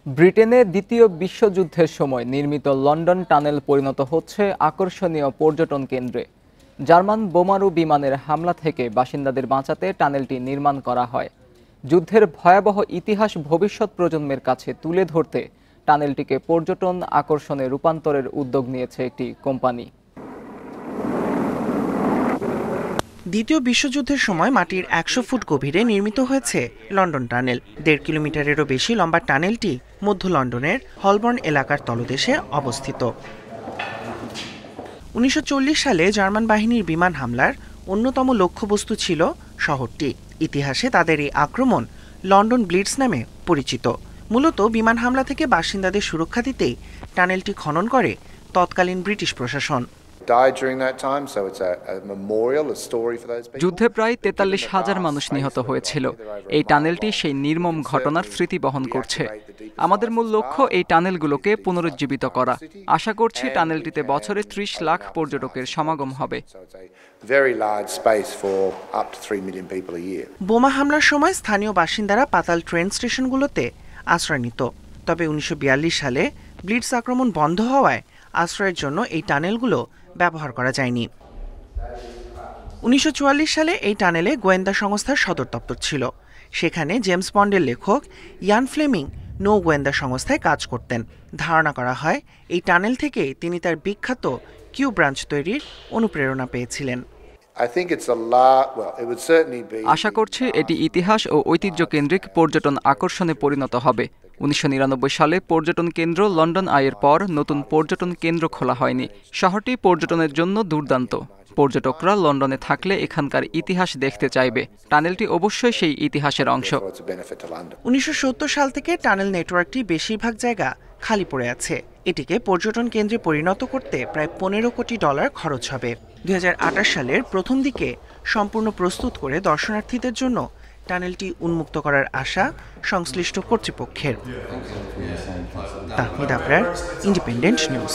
ব্রিটেনে দ্বিতীয় বিশ্বযুদ্ধের সময় নির্মিত লন্ডন টানেল পরিণত হচ্ছে আকর্ষণীয় পর্যটন কেন্দ্রে। জার্মান বোমারু বিমানের হামলা থেকে বাসিন্দাদের বাঁচাতে টানেলটি নির্মাণ করা হয়। যুদ্ধের ভয়াবহ ইতিহাস ভবিষ্যৎ প্রজন্মের কাছে তুলে ধরতে টানেলটিকে পর্যটন আকর্ষণে রূপান্তরের উদ্যোগ নিয়েছে একটি কোম্পানি। দ্বিতীয় বিশ্বযুদ্ধের সময় মাটির ১০০ ফুট গভীরে নির্মিত হয়েছে লন্ডন টানেল। ১.৫ কিলোমিটারেরও বেশি লম্বা টানেলটি মধ্য লন্ডনের হলবর্ন এলাকার তলদেশে অবস্থিত। ১৯৪০ সালে জার্মান বাহিনীর বিমান হামলার অন্যতম লক্ষ্যবস্তু ছিল শহরটি। ইতিহাসে তাদের এই আক্রমণ লন্ডন ব্লিটস নামে পরিচিত। মূলত বিমান হামলা থেকে বাসিন্দাদের সুরক্ষা দিতেই টানেলটি খনন করে তৎকালীন ব্রিটিশ প্রশাসন। যুদ্ধে প্রায় ৪৩,০০০ মানুষ নিহত হয়েছিল। এই টানেলটি সেই নির্মম ঘটনার স্মৃতি বহন করছে। আমাদের মূল লক্ষ্য এই টানেলগুলোকে পুনরুজ্জীবিত করা। আশা করছি টানেলটিতে বছরে ৩০ লাখ পর্যটকের সমাগম হবে। বোমা হামলার সময় স্থানীয় বাসিন্দারা পাতাল ট্রেন স্টেশনগুলোতে আশ্রয় নিত। তবে ১৯৪২ সালে ব্লিটস আক্রমণ বন্ধ হওয়ায় আশ্রয়ের জন্য এই টানেলগুলো ব্যবহার করা যায়নি। ১৯৪৪ সালে এই টানেলে গোয়েন্দা সংস্থার সদর দপ্তর ছিল। সেখানে জেমস বন্ডের লেখক ইয়ান ফ্লেমিং নৌ গোয়েন্দা সংস্থায় কাজ করতেন। ধারণা করা হয় এই টানেল থেকে তিনি তার বিখ্যাত কিউ ব্রাঞ্চ তৈরির অনুপ্রেরণা পেয়েছিলেন। আশা করছি এটি ইতিহাস ও ঐতিহ্য কেন্দ্রিক পর্যটন আকর্ষণে পরিণত হবে। ১৯৯৯ সালে পর্যটন কেন্দ্র লন্ডন আইয়ের পর নতুন পর্যটন কেন্দ্র খোলা হয়নি। শহরটি পর্যটনের জন্য দুর্দান্ত। পর্যটকরা লন্ডনে থাকলে এখানকার ইতিহাস দেখতে চাইবে। টানেলটি অবশ্যই সেই ইতিহাসের অংশ। ১৯৭০ সাল থেকে টানেল নেটওয়ার্কটি বেশিরভাগ জায়গা খালি পড়ে আছে। এটিকে পর্যটন কেন্দ্রে পরিণত করতে প্রায় $১৫ কোটি খরচ হবে। ২০২৮ সালের প্রথম দিকে সম্পূর্ণ প্রস্তুত করে দর্শনার্থীদের জন্য টানেলটি উন্মুক্ত করার আশা সংশ্লিষ্ট কর্তৃপক্ষের। Tahmid Abrar, independent news.